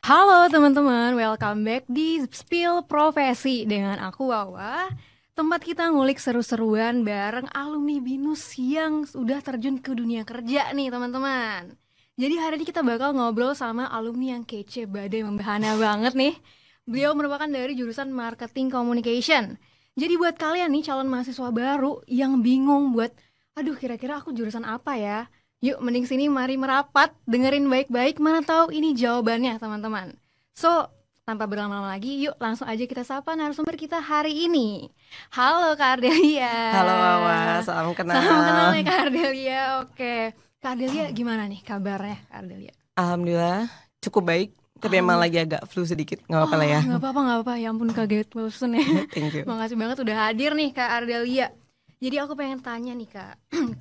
Halo teman-teman, welcome back di Spill Profesi dengan aku Wawa. Tempat kita ngulik seru-seruan bareng alumni BINUS yang sudah terjun ke dunia kerja nih teman-teman. Jadi hari ini kita bakal ngobrol sama alumni yang kece badai membahana banget nih. Beliau merupakan dari jurusan Marketing Communication. Jadi buat kalian nih calon mahasiswa baru yang bingung buat, aduh kira-kira aku jurusan apa ya? Yuk mending sini mari merapat, dengerin baik-baik, mana tahu ini jawabannya teman-teman. So, tanpa berlama-lama lagi, yuk langsung aja kita sapa narasumber kita hari ini. Halo Kak Ardelia. Halo Wawa, salam kenal. Salam kenal nih Kak Ardelia, oke. Kak Ardelia gimana nih kabarnya Kak Ardelia? Alhamdulillah cukup baik, tapi emang lagi agak flu sedikit, gak apa-apa lah ya. Gak apa-apa, ya ampun kaget bosen ya. Thank you. Makasih banget udah hadir nih Kak Ardelia. Jadi aku pengen tanya nih Kak,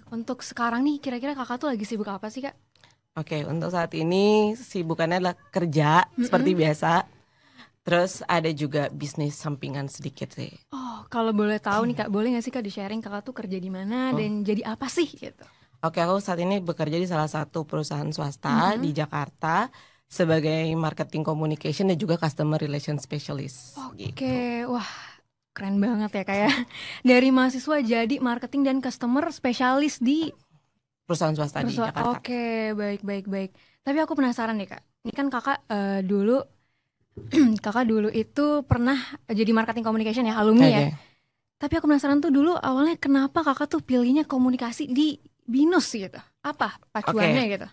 untuk sekarang nih kira-kira kakak tuh lagi sibuk apa sih Kak? Oke, untuk saat ini sibukannya adalah kerja seperti biasa. Terus ada juga bisnis sampingan sedikit sih. Oh, kalau boleh tahu nih Kak, boleh gak sih Kak di-sharing kakak tuh kerja di mana dan jadi apa sih gitu? Oke, aku saat ini bekerja di salah satu perusahaan swasta di Jakarta sebagai marketing communication dan juga customer relation specialist. Oke, wah keren banget ya Kak ya. Dari mahasiswa jadi marketing dan customer spesialis di Perusahaan swasta di Jakarta. Oke, baik. Tapi aku penasaran nih Kak. Ini kan kakak dulu kakak dulu itu pernah jadi marketing communication ya, alumni ya. Tapi aku penasaran tuh dulu awalnya kenapa kakak tuh pilihnya komunikasi di BINUS gitu. Apa pacuannya gitu?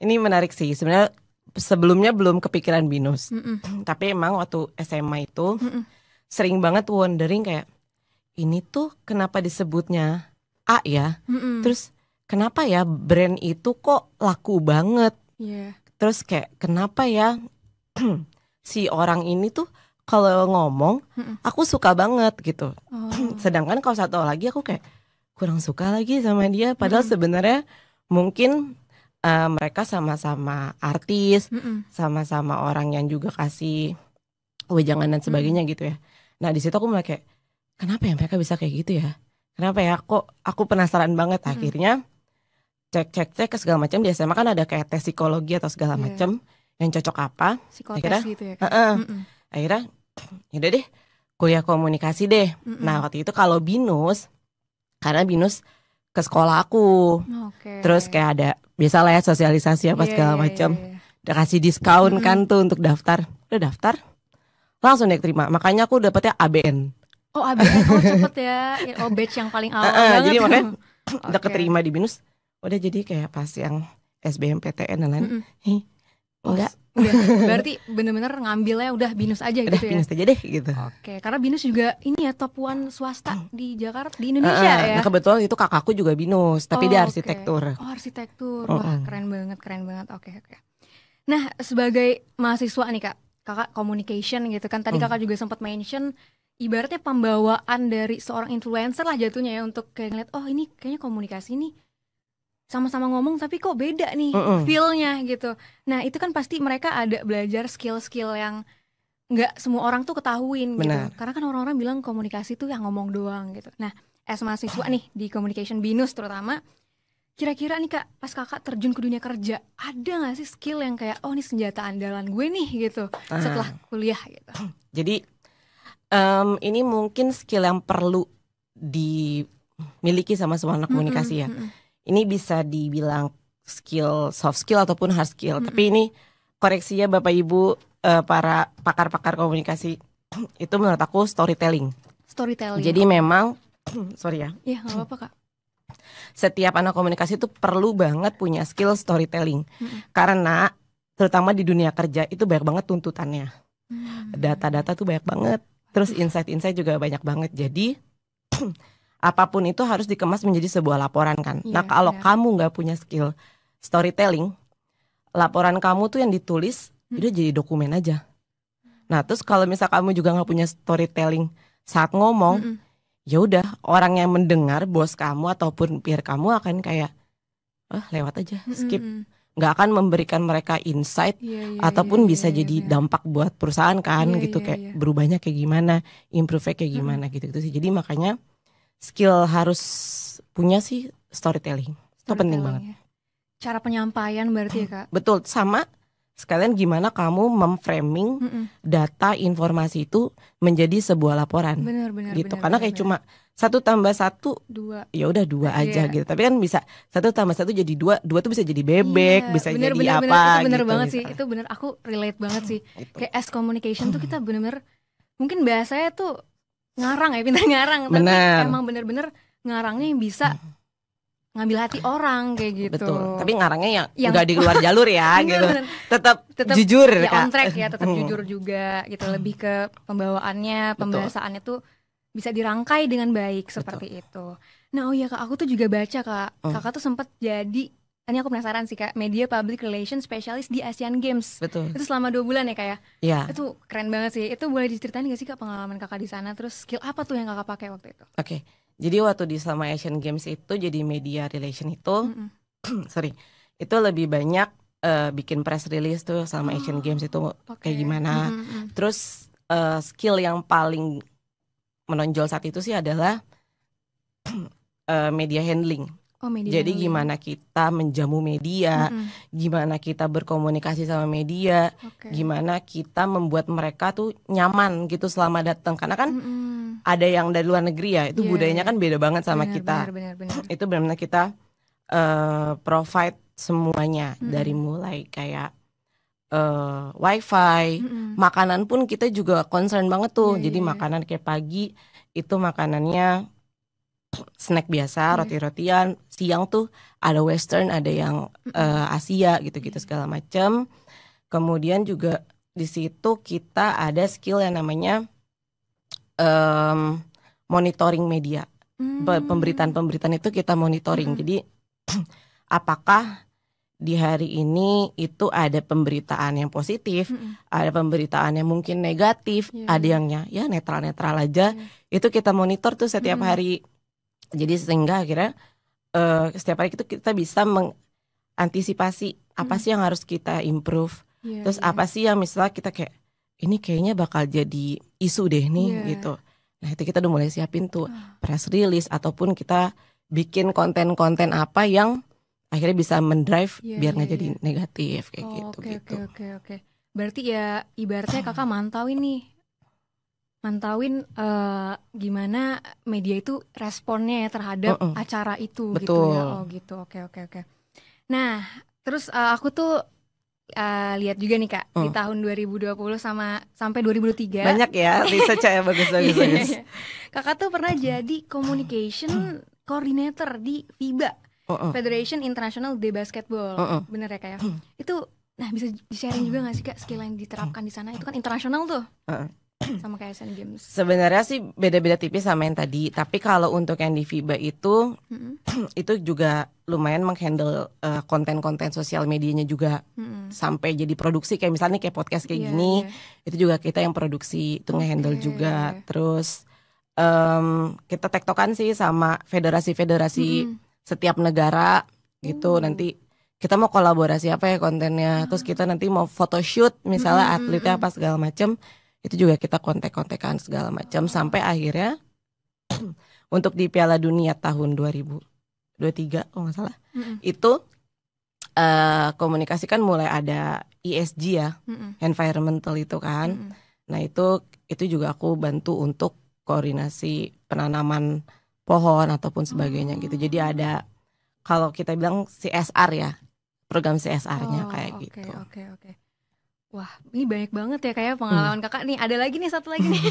Ini menarik sih. Sebenarnya sebelumnya belum kepikiran BINUS. Tapi emang waktu SMA itu sering banget wondering kayak ini tuh kenapa disebutnya A ya? Terus kenapa ya brand itu kok laku banget? Terus kayak kenapa ya si orang ini tuh kalau ngomong aku suka banget gitu. Sedangkan kalau satu lagi aku kayak kurang suka lagi sama dia. Padahal sebenarnya mungkin mereka sama-sama artis, sama-sama orang yang juga kasih wejangan dan sebagainya gitu ya. Nah di situ aku mulai kayak kenapa ya mereka bisa kayak gitu ya? Kenapa ya? Kok aku penasaran banget. Akhirnya cek ke segala macam. Di SMA kan ada kayak tes psikologi atau segala macam yang cocok apa. Psikotes gitu ya kan? Akhirnya yaudah deh kuliah komunikasi deh. Nah waktu itu kalau BINUS, karena BINUS ke sekolah aku. Terus kayak ada biasa lah ya sosialisasi apa segala macam. Udah kasih diskon kan tuh untuk daftar. Udah daftar langsung deh terima. Makanya aku dapetnya ABN. Oh ABN, oh cepet ya. Oh batch yang paling awal banget. Jadi makanya udah keterima di BINUS. Udah jadi kayak pas yang SBMPTN dan lain. Enggak. Berarti bener-bener ngambilnya udah BINUS aja udah gitu ya. BINUS aja deh gitu. Oke, karena BINUS juga ini ya top one swasta di Jakarta, di Indonesia ya. Nah kebetulan itu kakakku juga BINUS, tapi dia arsitektur. Oh arsitektur, wah keren banget. Oke. Nah sebagai mahasiswa nih Kak, kakak communication gitu kan. Tadi kakak juga sempat mention ibaratnya pembawaan dari seorang influencer lah jatuhnya ya. Untuk kayak ngeliat, oh ini kayaknya komunikasi nih sama-sama ngomong tapi kok beda nih feel-nya gitu. Nah itu kan pasti mereka ada belajar skill-skill yang nggak semua orang tuh ketahuin gitu. Karena kan orang-orang bilang komunikasi tuh yang ngomong doang gitu. Nah as mahasiswa nih di communication BINUS terutama, kira-kira nih Kak pas kakak terjun ke dunia kerja, ada gak sih skill yang kayak oh ini senjata andalan gue nih gitu setelah kuliah gitu? Jadi ini mungkin skill yang perlu dimiliki sama semua anak komunikasi ya. Ini bisa dibilang skill soft skill ataupun hard skill. Tapi ini koreksinya Bapak Ibu para pakar-pakar komunikasi, itu menurut aku storytelling. Jadi memang sorry ya. Iya gak apa-apa Kak. Setiap anak komunikasi itu perlu banget punya skill storytelling. Karena terutama di dunia kerja itu banyak banget tuntutannya. Data-data tuh banyak banget. Terus insight-insight juga banyak banget. Jadi apapun itu harus dikemas menjadi sebuah laporan kan. Nah kalau kamu gak punya skill storytelling, laporan kamu tuh yang ditulis udah jadi dokumen aja. Nah terus kalau misal kamu juga gak punya storytelling saat ngomong, ya udah orang yang mendengar, bos kamu ataupun peer kamu akan kayak lewat aja, skip. Gak akan memberikan mereka insight ataupun bisa jadi dampak buat perusahaan kan gitu. Kayak berubahnya kayak gimana, improve-nya kayak gimana gitu sih. Jadi makanya skill harus punya sih storytelling. Itu penting banget. Cara penyampaian berarti ya Kak. Betul, sama sekalian gimana kamu memframing data informasi itu menjadi sebuah laporan. Benar, gitu. Karena kayak cuma 1+1 2, ya udah 2 aja gitu. Tapi kan bisa 1+1 jadi 2, 2 tuh bisa jadi bebek, bisa jadi apa itu bener gitu. banget sih, itu bener, aku relate banget sih. Gitu. Kayak as communication tuh kita bener-bener mungkin bahasanya tuh ngarang ya, pintar ngarang, tapi emang bener-bener ngarangnya yang bisa ngambil hati orang kayak gitu. Betul. Tapi ngarangnya yang nggak di luar jalur ya gitu. Tetap jujur ya, Kak. On track ya, tetap jujur juga gitu. Lebih ke pembawaannya, pembahasannya tuh bisa dirangkai dengan baik seperti itu. Nah, oh iya Kak, aku tuh juga baca Kak. Kakak tuh sempat jadi, ini aku penasaran sih Kak, Media Public Relations Specialist di Asian Games. Betul. Itu selama 2 bulan ya Kak ya? Iya. Itu keren banget sih. Itu boleh diceritain gak sih Kak pengalaman Kakak di sana? Terus skill apa tuh yang Kakak pakai waktu itu? Oke. Jadi waktu di selama Asian Games itu jadi media relation itu itu lebih banyak bikin press release tuh selama Asian Games itu kayak gimana. Terus skill yang paling menonjol saat itu sih adalah media handling. Jadi gimana kita menjamu media, gimana kita berkomunikasi sama media, gimana kita membuat mereka tuh nyaman gitu selama datang. Karena kan ada yang dari luar negeri ya, itu budayanya kan beda banget sama kita. Benar. Itu benar-benar kita provide semuanya, dari mulai kayak wifi, makanan pun kita juga concern banget tuh. Jadi makanan kayak pagi itu makanannya snack biasa, roti-rotian. Siang tuh ada western, ada yang Asia gitu-gitu segala macam. Kemudian juga di situ kita ada skill yang namanya monitoring media. Pemberitaan itu kita monitoring. Jadi apakah di hari ini itu ada pemberitaan yang positif, ada pemberitaan yang mungkin negatif, ada yang ya netral-netral aja. Itu kita monitor tuh setiap hari. Jadi sehingga akhirnya setiap hari itu kita bisa mengantisipasi apa sih yang harus kita improve. Terus apa sih yang misalnya kita kayak ini kayaknya bakal jadi isu deh nih gitu. Nah itu kita udah mulai siapin tuh press release ataupun kita bikin konten-konten apa yang akhirnya bisa mendrive biar nggak jadi negatif kayak gitu. Oke. Berarti ya ibaratnya kakak mantauin gimana media itu responnya ya terhadap acara itu. Betul. Gitu ya. Oh gitu. Oke. Nah, terus aku tuh lihat juga nih Kak di tahun 2020 sampai 2023. Banyak ya research ya bagus. Kakak tuh pernah jadi communication coordinator di FIBA. Federation International de Basketball. Bener ya Kak ya? Itu bisa di-sharing juga gak sih Kak skill yang diterapkan di sana? Itu kan internasional tuh. Sama kayak Asian Games. Sebenarnya sih beda-beda tipis sama yang tadi. Tapi kalau untuk yang di FIBA itu itu juga lumayan menghandle konten-konten sosial medianya juga sampai jadi produksi kayak misalnya kayak podcast kayak gini. Itu juga kita yang produksi itu ngehandle juga. Terus kita tektokan sih sama federasi-federasi setiap negara gitu. Nanti kita mau kolaborasi apa ya kontennya. Terus kita nanti mau photoshoot misalnya atletnya apa segala macam. Itu juga kita kontek-kontekan segala macam sampai akhirnya untuk di Piala Dunia tahun 2023 kalau nggak salah itu komunikasi kan mulai ada ESG ya, environmental itu kan. Nah itu juga aku bantu untuk koordinasi penanaman pohon ataupun sebagainya gitu. Jadi ada kalau kita bilang CSR ya, program CSR-nya kayak gitu. Oke. Wah, ini banyak banget ya kayak pengalaman kakak nih. Ada lagi nih, satu lagi nih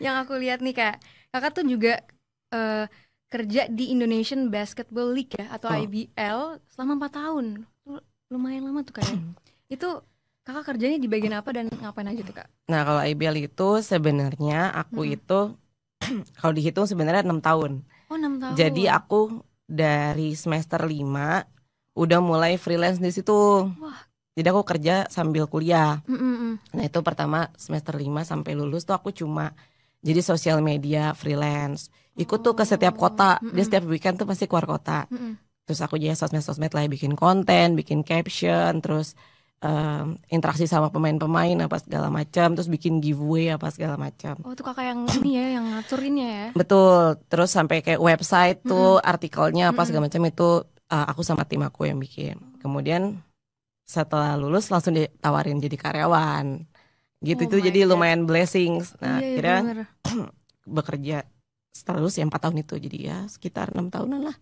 yang aku lihat nih Kak. Kakak tuh juga kerja di Indonesian Basketball League ya atau IBL selama 4 tahun. Lumayan lama tuh Kak ya. Itu kakak kerjanya di bagian apa dan ngapain aja tuh Kak? Nah kalau IBL itu sebenarnya aku itu kalau dihitung sebenarnya 6 tahun. Oh 6 tahun. Jadi aku dari semester 5 udah mulai freelance di situ. Wah. Jadi aku kerja sambil kuliah. Nah itu pertama semester 5 sampai lulus tuh aku cuma jadi sosial media freelance. Ikut tuh ke setiap kota. Dia setiap weekend tuh pasti keluar kota. Terus aku jadi sosmed lah, bikin konten, bikin caption, terus interaksi sama pemain-pemain apa segala macam, terus bikin giveaway apa segala macam. Oh itu kakak yang ini ya, yang ngaturinnya ya? Betul. Terus sampai kayak website tuh artikelnya apa segala macam itu aku sama tim aku yang bikin. Kemudian setelah lulus langsung ditawarin jadi karyawan gitu. Oh Itu my jadi God. lumayan blessings. Nah Iya, akhirnya bener. bekerja setelah lulus ya 4 tahun itu, jadi ya sekitar 6 tahunan lah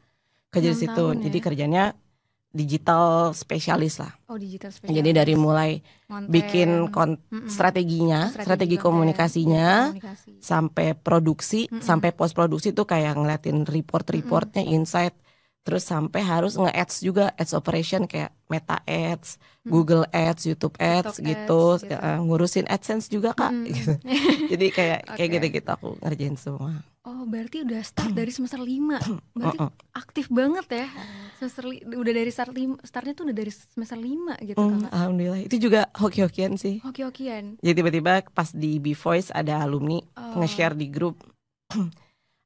kerja di 6 situ. tahun Jadi ya. kerjanya digital spesialis lah. Oh, digital Jadi dari spesialis. mulai Konten. bikin Mm-mm. strateginya, strategi konten, komunikasinya, komunikasi. sampai produksi, Mm-mm. sampai post produksi tuh kayak ngeliatin report-reportnya, insight, terus sampai harus nge-ads juga, ads operation kayak Meta Ads, Google Ads, YouTube Ads TikTok gitu, Ads, gitu. Ngurusin AdSense juga Kak. Mm-mm. Gitu. Jadi kayak Oke. gitu-gitu aku ngerjain semua. Oh, berarti udah start dari semester 5. Berarti Mm-mm. aktif banget ya. Udah dari startnya tuh udah dari semester 5 gitu Kakak. Alhamdulillah. Itu juga hoki-hokian sih. Hoki-hokian. Jadi tiba-tiba pas di B-Voice ada alumni nge-share di grup,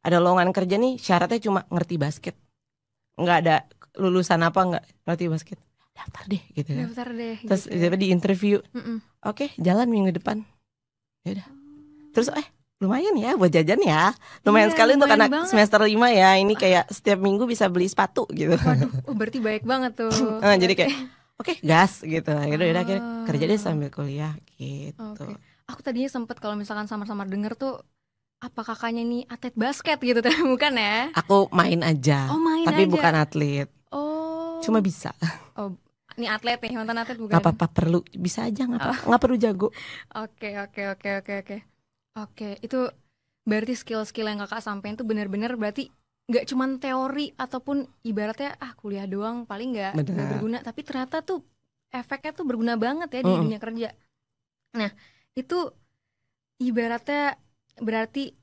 ada lowongan kerja nih, syaratnya cuma ngerti basket, nggak ada lulusan apa, nggak ngerti basket, daftar deh gitu kan. Daftar deh Terus gitu ya. di interview, oke, jalan minggu depan, ya udah. Terus lumayan ya buat jajan ya, lumayan Iya, sekali untuk lumayan anak banget. semester 5 ya. Ini kayak setiap minggu bisa beli sepatu gitu. Waduh, berarti baik banget tuh. Jadi kayak oke, gas gitu. Akhirnya kerja deh sambil kuliah gitu. Oke. Aku tadinya sempet kalau misalkan samar-samar denger tuh, apa kakaknya nih atlet basket gitu, tapi bukan ya? Aku main aja, Oh, main tapi aja. bukan atlet. Oh. Cuma bisa. Oh, ini atlet nih, mantan atlet bukan? Gak apa-apa, perlu bisa aja, nggak perlu jago. Oke. Oke, itu berarti skill-skill yang kakak sampein tuh benar-benar berarti nggak cuman teori ataupun ibaratnya kuliah doang paling nggak berguna, tapi ternyata tuh efeknya tuh berguna banget ya di dunia kerja. Nah, itu ibaratnya berarti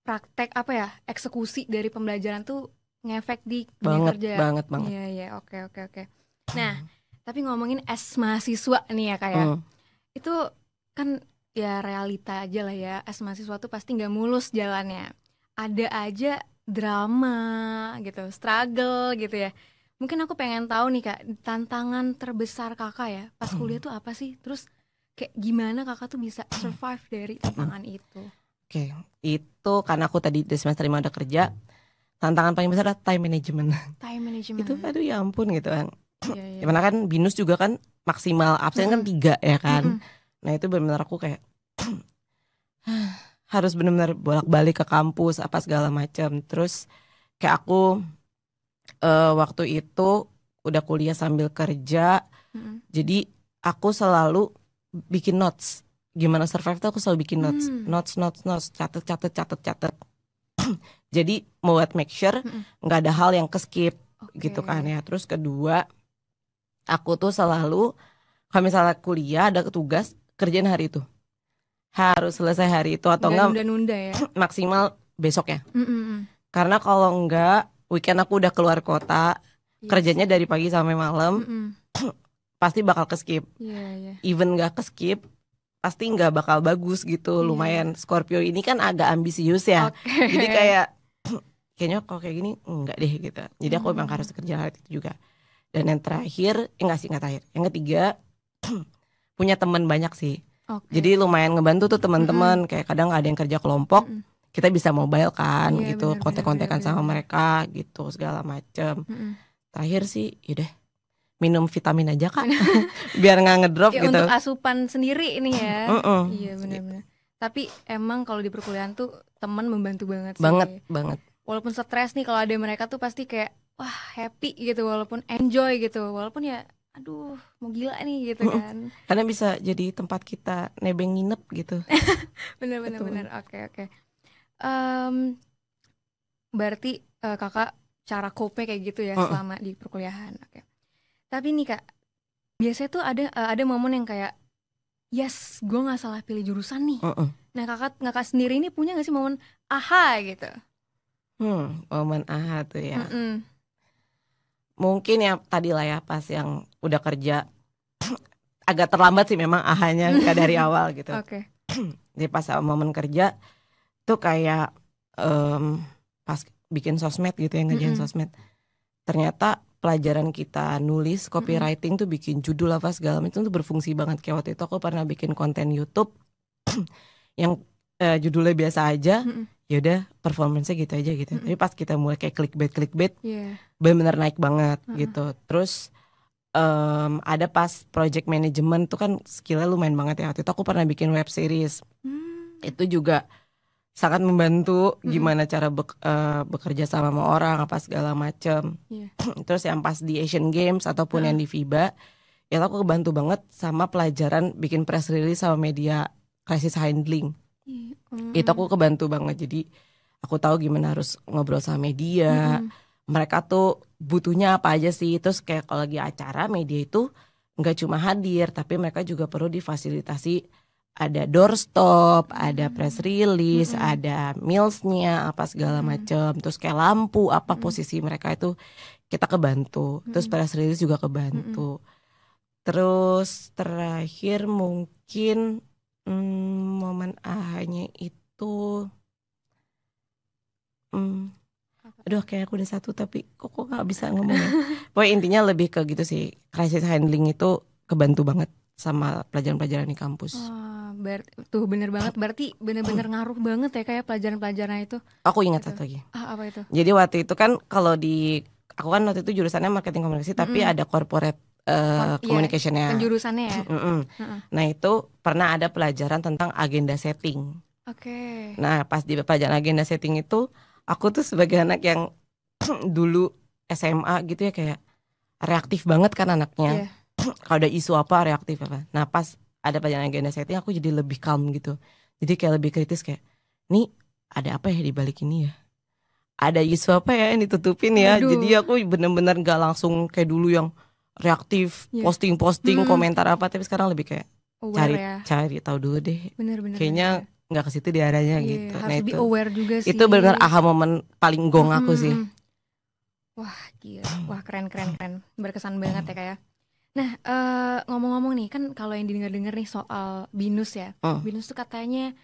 praktek apa ya, eksekusi dari pembelajaran tuh ngefek di dunia kerja. Banget. Iya, oke. Nah, tapi ngomongin mahasiswa nih ya kayak itu kan ya realita aja lah ya, mahasiswa tuh pasti nggak mulus jalannya, ada aja drama gitu, struggle gitu ya. Mungkin aku pengen tahu nih Kak, tantangan terbesar kakak ya pas kuliah tuh apa sih? Terus kayak gimana kakak tuh bisa survive dari tantangan itu? Oke, itu karena aku tadi di semester 5 udah kerja, tantangan paling besar adalah time management. Itu aduh ya ampun gitu kan. Iya. Karena kan BINUS juga kan maksimal absen kan 3 ya kan. Nah itu benar-benar aku kayak harus benar-benar bolak-balik ke kampus apa segala macam. Terus kayak aku waktu itu udah kuliah sambil kerja, jadi aku selalu bikin notes. Gimana survive tuh aku selalu bikin notes, catet. Jadi mau buat make sure nggak ada hal yang keskip gitu kan ya. Terus kedua, aku tuh selalu kalau misalnya kuliah ada tugas, kerjain hari itu, harus selesai hari itu atau enggak nunda ya, maksimal besok ya. Karena kalau enggak weekend aku udah keluar kota, kerjanya dari pagi sampai malam, pasti bakal keskip. Even nggak keskip, pasti nggak bakal bagus gitu. Lumayan Scorpio ini kan agak ambisius ya. Jadi kayaknya kalau kayak gini enggak deh gitu. Jadi aku memang harus kerja hal itu juga. Dan yang terakhir, nggak terakhir. Yang ketiga, punya teman banyak sih. Jadi lumayan ngebantu tuh teman-teman. Kayak kadang ada yang kerja kelompok, kita bisa mobile kan gitu, kontek-kontekan sama mereka gitu segala macem. Terakhir sih, yaudah minum vitamin aja Kak, biar nggak ngedrop ya, gitu. Untuk asupan sendiri ini ya. Iya benar-benar. Tapi emang kalau di perkuliahan tuh teman membantu banget sih. Banget. Walaupun stres nih, kalau ada mereka tuh pasti kayak wah happy gitu, walaupun enjoy gitu, walaupun ya aduh mau gila nih gitu kan. Karena bisa jadi tempat kita nebeng nginep gitu. Bener. Oke. Berarti kakak cara cope kayak gitu ya selama di perkuliahan. Oke. Tapi nih Kak, biasanya tuh ada momen yang kayak yes, gue nggak salah pilih jurusan nih. Nah kakak sendiri ini punya nggak sih momen aha gitu? Momen aha tuh ya. Mungkin ya tadi lah ya, pas yang udah kerja agak terlambat sih memang ahanya, nggak dari awal gitu. Jadi pas momen kerja tuh kayak pas bikin sosmed gitu ya, ngerjain sosmed, ternyata pelajaran kita nulis copywriting tuh bikin judul apa segala macam tuh berfungsi banget. Kayak waktu itu aku pernah bikin konten YouTube yang judulnya biasa aja, ya udah performance-nya gitu aja gitu. Tapi pas kita mulai kayak clickbait, benar-benar naik banget gitu. Terus ada pas project management tuh kan skillnya lumayan banget ya. Waktu itu aku pernah bikin web series. Itu juga sangat membantu gimana cara bekerja sama orang apa segala macam. Terus yang pas di Asian Games ataupun yang di FIBA, ya aku kebantu banget sama pelajaran bikin press release sama media crisis handling. Itu aku kebantu banget. Jadi aku tahu gimana harus ngobrol sama media. Mereka tuh butuhnya apa aja sih. Terus kayak kalau lagi acara media itu nggak cuma hadir, tapi mereka juga perlu difasilitasi. Ada doorstop, ada press release, ada mealsnya apa segala macam. Terus kayak lampu apa posisi mereka itu kita kebantu. Terus press release juga kebantu. Terus terakhir mungkin momen ahanya itu aduh kayak aku udah satu tapi kok gak bisa ngomong ya. Pokoknya intinya lebih ke gitu sih. Crisis handling itu kebantu banget sama pelajaran-pelajaran di kampus. Tuh bener banget. Berarti bener-bener ngaruh banget ya kayak pelajaran-pelajaran itu. Aku ingat satu lagi. Apa itu? Jadi waktu itu kan kalau aku kan waktu itu jurusannya marketing komunikasi, tapi ada corporate communicationnya. Penjurusannya ya. Nah itu pernah ada pelajaran tentang agenda setting. Nah pas di pelajaran agenda setting itu aku tuh sebagai anak yang dulu SMA gitu ya kayak reaktif banget kan anaknya. Kalau ada isu apa reaktif apa. Nah pas ada pelajaran agenda setting aku jadi lebih calm gitu. Jadi kayak lebih kritis kayak nih ada apa ya di balik ini ya. Ada isu apa ya yang ditutupin ya. Jadi aku bener-bener gak langsung kayak dulu yang reaktif posting-posting komentar apa. Tapi sekarang lebih kayak cari tahu dulu deh. Bener-bener kayaknya nggak ke situ diarahnya gitu. Harus Nah lebih aware juga sih. Itu benar aha momen paling gong aku sih. Wah gila, wah keren. Berkesan banget ya kayak. Nah ngomong-ngomong nih kan kalau yang didengar-dengar nih soal BINUS ya. BINUS tuh katanya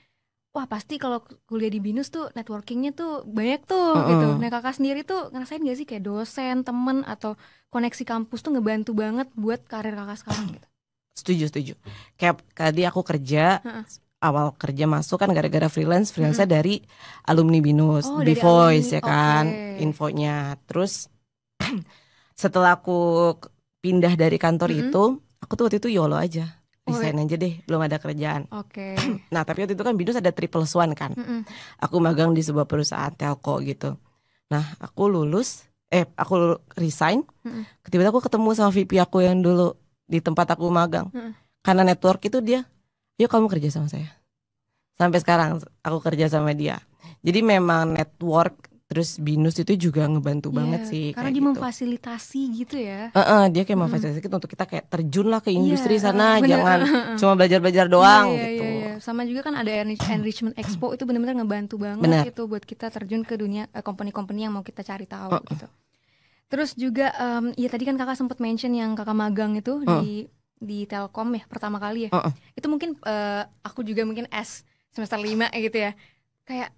wah pasti kalau kuliah di BINUS tuh networkingnya tuh banyak tuh gitu. Nah kakak sendiri tuh ngerasain gak sih kayak dosen, temen atau koneksi kampus tuh ngebantu banget buat karir kakak sekarang gitu? Setuju. Kayak tadi aku kerja awal kerja masuk kan gara-gara freelance-nya dari alumni BINUS, The Voice ya kan, infonya. Terus setelah aku pindah dari kantor itu, aku tuh waktu itu YOLO aja, resign aja deh, belum ada kerjaan. Nah tapi waktu itu kan BINUS ada triple swan kan, aku magang di sebuah perusahaan telco gitu. Nah aku resign, tiba-tiba aku ketemu sama VP aku yang dulu di tempat aku magang, karena network itu dia. Yuk kamu kerja sama saya. Sampai sekarang aku kerja sama dia. Jadi memang network terus BINUS itu juga ngebantu banget sih. Karena dia memfasilitasi gitu ya. Dia kayak memfasilitasi untuk kita kayak terjun lah ke industri sana. Jangan cuma belajar-belajar doang gitu. Sama juga kan ada Enrichment Expo itu benar-benar ngebantu banget gitu buat kita terjun ke dunia company-company yang mau kita cari tahu gitu. Terus juga ya tadi kan kakak sempat mention yang kakak magang itu di Telkom ya pertama kali ya. Itu mungkin aku juga mungkin semester 5 gitu ya. Kayak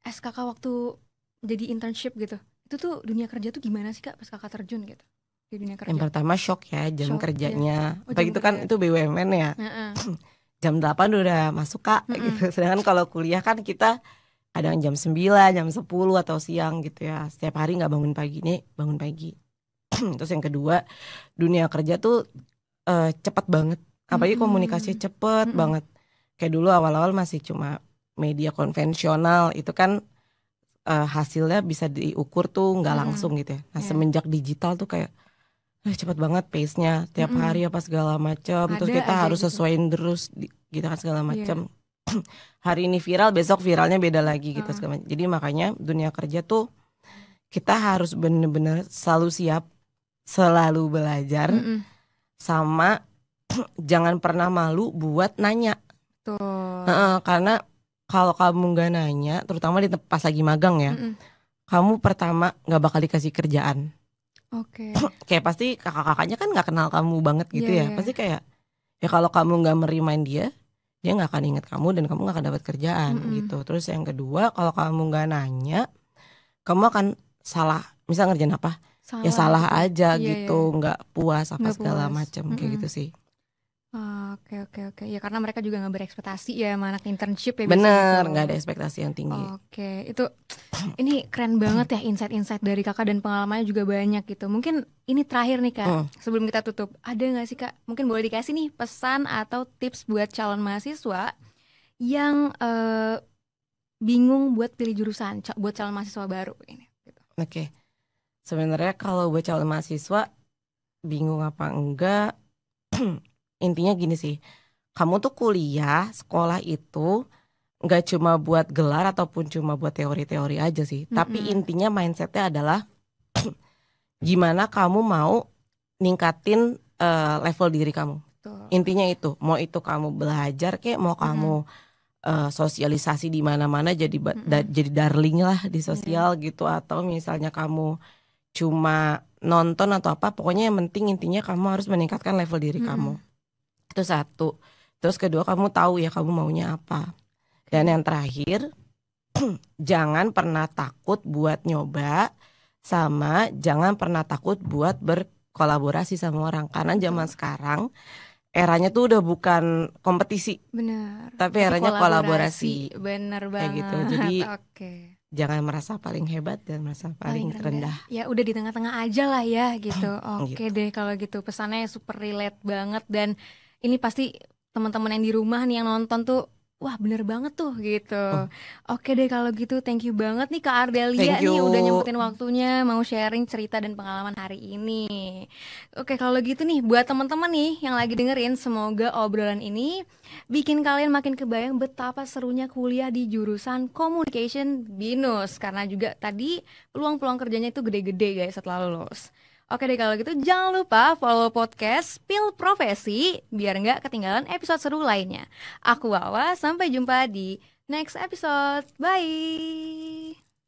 kakak waktu jadi internship gitu. Itu tuh dunia kerja tuh gimana sih kak pas kakak terjun gitu di dunia kerja? Yang pertama shock ya jam kerjanya. Begitu kan itu BUMN ya. Jam 8 udah masuk kak gitu. Sedangkan kalau kuliah kan kita kadang jam 9, jam 10 atau siang gitu ya. Setiap hari gak bangun pagi nih, bangun pagi. Terus yang kedua dunia kerja tuh cepat banget, apalagi komunikasi cepet banget. Kayak dulu awal-awal masih cuma media konvensional, itu kan hasilnya bisa diukur tuh nggak langsung gitu ya. Nah semenjak digital tuh kayak cepet banget pace-nya, tiap hari apa segala macam. Terus kita harus sesuaiin terus gitu kan segala macam. Hari ini viral, besok viralnya beda lagi gitu segala macam. Jadi makanya dunia kerja tuh kita harus bener-bener selalu siap, selalu belajar. Sama jangan pernah malu buat nanya. Karena kalau kamu gak nanya, terutama di pas lagi magang ya, kamu pertama gak bakal dikasih kerjaan. Kayak pasti kakak-kakaknya kan gak kenal kamu banget gitu ya. Pasti kayak ya kalau kamu gak merimain dia gak akan ingat kamu dan kamu gak akan dapat kerjaan gitu. Terus yang kedua, kalau kamu gak nanya, kamu akan salah. Misal ngerjain apa? Salah aja gitu, nggak puas apa segala macam kayak gitu sih. Oke. Ya karena mereka juga nggak berekspektasi ya sama anak internship ya. Bener, nggak ada ekspektasi yang tinggi. Oke, itu ini keren banget ya insight-insight dari kakak dan pengalamannya juga banyak gitu. Mungkin ini terakhir nih kak, sebelum kita tutup, ada nggak sih kak? Mungkin boleh dikasih nih pesan atau tips buat calon mahasiswa yang bingung buat pilih jurusan, buat calon mahasiswa baru ini. Gitu. Oke. Sebenarnya kalau buat calon mahasiswa bingung apa enggak, intinya gini sih, kamu tuh kuliah, sekolah itu nggak cuma buat gelar ataupun cuma buat teori-teori aja sih. Tapi intinya mindsetnya adalah gimana kamu mau ningkatin level diri kamu. Betul. Intinya itu, mau itu kamu belajar kayak, mau kamu sosialisasi di mana-mana jadi darling lah di sosial gitu, atau misalnya kamu cuma nonton atau apa, pokoknya yang penting intinya kamu harus meningkatkan level diri kamu. Itu satu. Terus kedua, kamu tahu ya kamu maunya apa. Dan yang terakhir, jangan pernah takut buat nyoba, sama jangan pernah takut buat berkolaborasi sama orang. Karena zaman sekarang eranya tuh udah bukan kompetisi. Benar. Tapi eranya kolaborasi. Benar banget. Kayak gitu. Jadi jangan merasa paling hebat dan merasa paling rendah. Ya udah di tengah-tengah aja lah ya gitu. Oke deh kalau gitu, pesannya super relate banget. Dan ini pasti teman-teman yang di rumah nih yang nonton tuh, wah bener banget tuh gitu. Oke deh kalau gitu, thank you banget nih Kak Ardelia nih udah nyempetin waktunya mau sharing cerita dan pengalaman hari ini. Oke kalau gitu nih, buat teman-teman nih yang lagi dengerin, semoga obrolan ini bikin kalian makin kebayang betapa serunya kuliah di jurusan Communication BINUS. Karena juga tadi peluang-peluang kerjanya itu gede-gede guys setelah lulus. Oke deh kalau gitu, jangan lupa follow podcast Spill Profesi biar nggak ketinggalan episode seru lainnya. Aku Wawa, sampai jumpa di next episode. Bye.